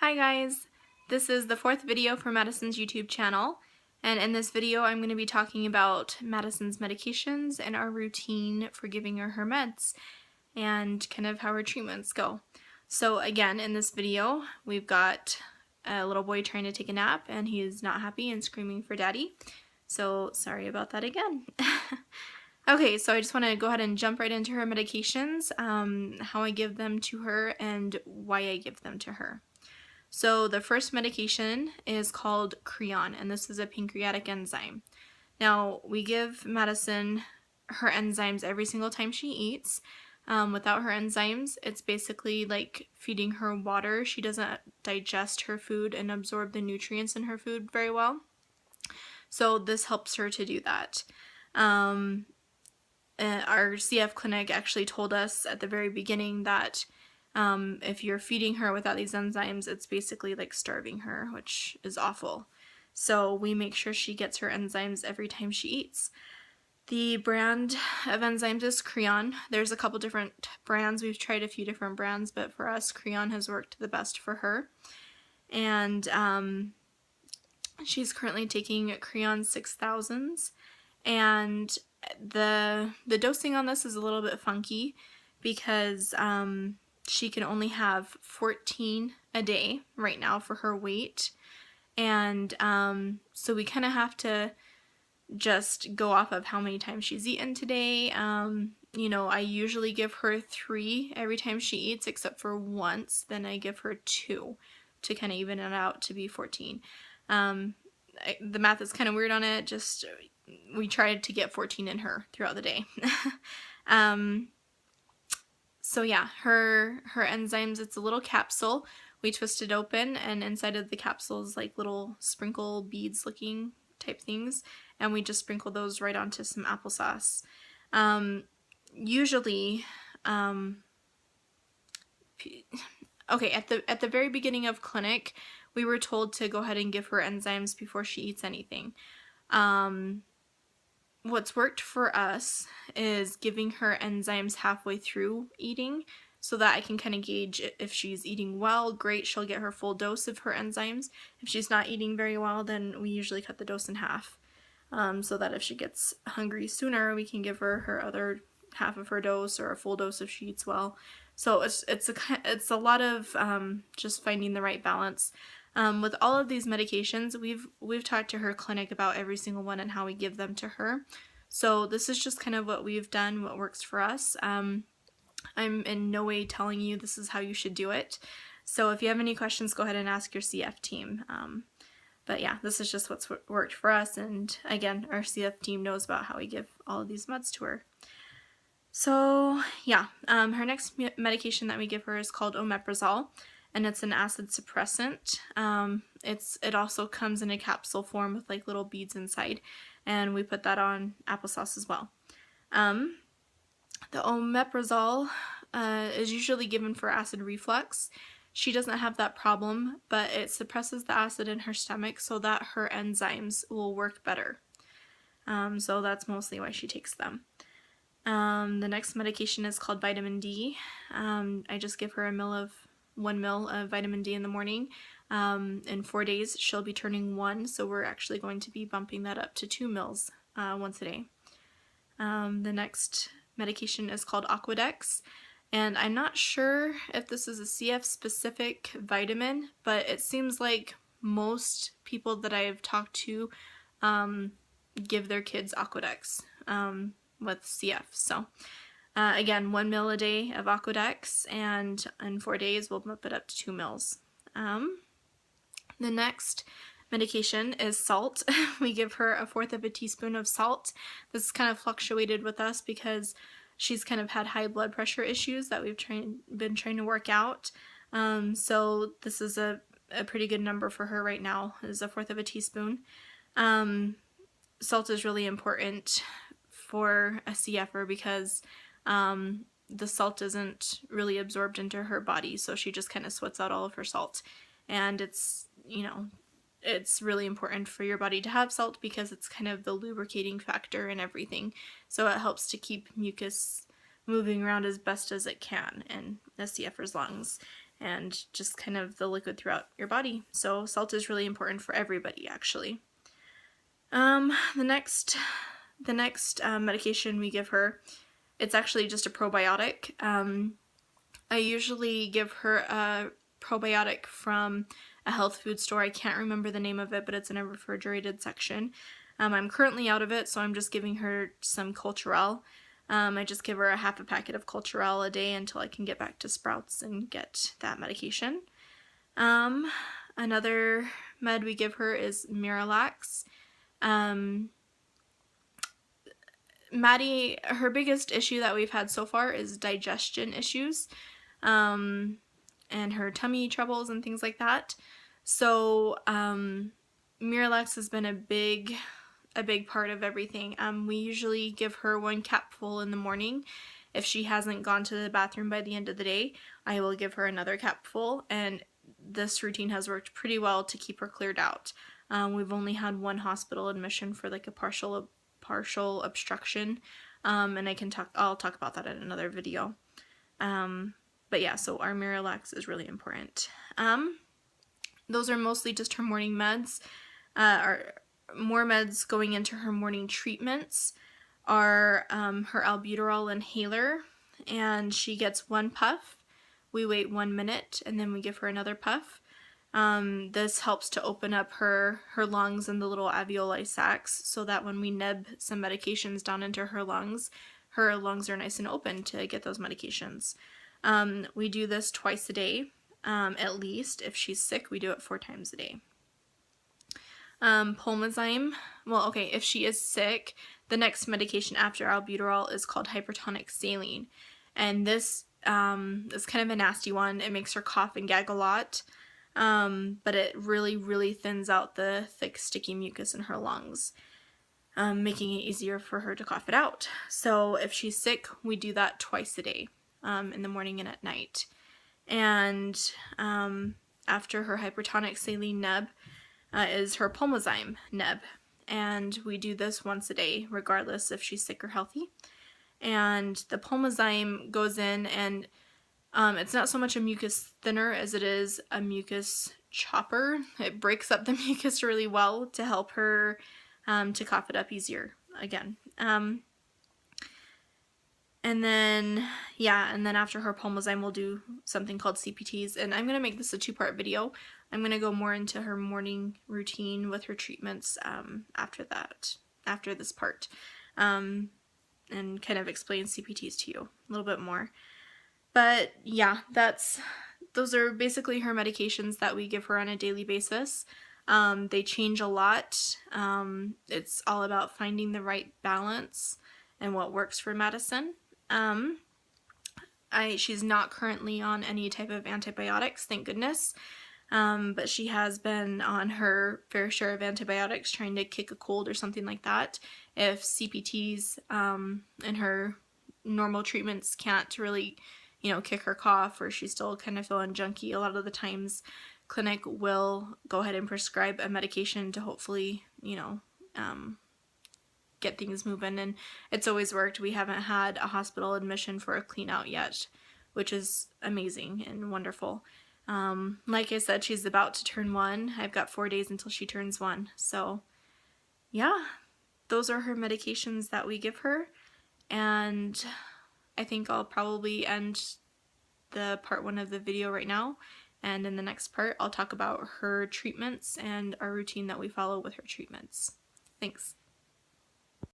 Hi guys, this is the fourth video for Maddison's YouTube channel, and in this video I'm going to be talking about Maddison's medications and our routine for giving her meds and kind of how her treatments go. So again, in this video we've got a little boy trying to take a nap and he's not happy and screaming for daddy, so sorry about that again. Okay, so I just want to go ahead and jump right into her medications, how I give them to her and why I give them to her. So the first medication is called Creon, and this is a pancreatic enzyme. Now, we give Maddison her enzymes every single time she eats. Without her enzymes, it's basically like feeding her water. She doesn't digest her food and absorb the nutrients in her food very well. So this helps her to do that. Our CF clinic actually told us at the very beginning that if you're feeding her without these enzymes, it's basically like starving her, which is awful. So we make sure she gets her enzymes every time she eats. The brand of enzymes is Creon. There's a couple different brands. We've tried a few different brands, but for us, Creon has worked the best for her. And she's currently taking Creon 6000s. And the dosing on this is a little bit funky because she can only have 14 a day right now for her weight, and so we kind of have to just go off of how many times she's eaten today. You know, I usually give her 3 every time she eats, except for once, then I give her 2 to kind of even it out to be 14. The math is kind of weird on it, just we tried to get 14 in her throughout the day. So yeah, her enzymes, it's a little capsule. We twist it open, and inside of the capsule is like little sprinkle beads looking type things, and we just sprinkle those right onto some applesauce. Usually, okay, at the very beginning of clinic, we were told to go ahead and give her enzymes before she eats anything. What's worked for us is giving her enzymes halfway through eating so that I can kind of gauge if she's eating well, great, she'll get her full dose of her enzymes. If she's not eating very well, then we usually cut the dose in half, so that if she gets hungry sooner, we can give her her other half of her dose or a full dose if she eats well. So it's a lot of just finding the right balance. With all of these medications, we've talked to her clinic about every single one and how we give them to her. So this is just kind of what we've done, what works for us. I'm in no way telling you this is how you should do it. So if you have any questions, go ahead and ask your CF team. But yeah, this is just what's worked for us. And again, our CF team knows about how we give all of these meds to her. So yeah, her next medication that we give her is called omeprazole, and it's an acid suppressant. It also comes in a capsule form with like little beads inside, and we put that on applesauce as well. The omeprazole is usually given for acid reflux. She doesn't have that problem, but it suppresses the acid in her stomach so that her enzymes will work better. So that's mostly why she takes them. The next medication is called vitamin D. I just give her 1 ml of vitamin D in the morning. In 4 days she'll be turning 1, so we're actually going to be bumping that up to 2 mls once a day. The next medication is called Aquadex, and I'm not sure if this is a CF specific vitamin, but it seems like most people that I've talked to give their kids Aquadex with CF. So again, 1 ml a day of Aquadex, and in 4 days we'll bump it up to 2 mls. The next medication is salt. We give her 1/4 teaspoon of salt. This is kind of fluctuated with us because she's kind of had high blood pressure issues that we've been trying to work out. So this is a pretty good number for her right now, is 1/4 teaspoon. Salt is really important for a CFer because the salt isn't really absorbed into her body, so she just kind of sweats out all of her salt. And it's, you know, it's really important for your body to have salt because it's kind of the lubricating factor in everything. So it helps to keep mucus moving around as best as it can in a CFer's lungs. and just kind of the liquid throughout your body. So salt is really important for everybody, actually. The next medication we give her, it's actually just a probiotic. I usually give her a probiotic from a health food store. I can't remember the name of it, but it's in a refrigerated section. I'm currently out of it, so I'm just giving her some Culturel. I just give her a half a packet of Culturel a day until I can get back to Sprouts and get that medication. Another med we give her is Miralax. Maddie, her biggest issue that we've had so far is digestion issues, and her tummy troubles and things like that. So Miralax has been a big part of everything. We usually give her 1 capful in the morning. If she hasn't gone to the bathroom by the end of the day, I will give her another capful, and this routine has worked pretty well to keep her cleared out. We've only had 1 hospital admission for like a partial obstruction, and I'll talk about that in another video. But yeah, so our Miralax is really important. Those are mostly just her morning meds. Our more meds going into her morning treatments are her albuterol inhaler, and she gets 1 puff. We wait 1 minute, and then we give her another puff. This helps to open up her lungs and the little alveoli sacs, so that when we nib some medications down into her lungs are nice and open to get those medications. We do this twice a day, at least. If she's sick, we do it 4 times a day. Pulmozyme, well, okay, if she is sick, the next medication after albuterol is called hypertonic saline, and this is kind of a nasty one. It makes her cough and gag a lot, but it really thins out the thick, sticky mucus in her lungs, making it easier for her to cough it out. So if she's sick, we do that twice a day, in the morning and at night. And after her hypertonic saline neb is her Pulmozyme neb, and we do this once a day regardless if she's sick or healthy. And the Pulmozyme goes in, and it's not so much a mucus thinner as it is a mucus chopper. It breaks up the mucus really well to help her to cough it up easier again. And then after her Pulmozyme, we'll do something called CPTs, and I'm going to make this a 2-part video. I'm going to go more into her morning routine with her treatments after this part, and kind of explain CPTs to you a little bit more. But yeah, those are basically her medications that we give her on a daily basis. They change a lot. It's all about finding the right balance and what works for Maddison. She's not currently on any type of antibiotics, thank goodness. But she has been on her fair share of antibiotics trying to kick a cold or something like that. If CPTs and her normal treatments can't really, kick her cough, or she's still kind of feeling junky, a lot of the times clinic will go ahead and prescribe a medication to hopefully, get things moving, and it's always worked. We haven't had a hospital admission for a clean out yet, which is amazing and wonderful. Like I said, she's about to turn 1. I've got 4 days until she turns 1. So yeah, those are her medications that we give her, and I think I'll probably end the part 1 of the video right now, and in the next part I'll talk about her treatments and our routine that we follow with her treatments. Thanks.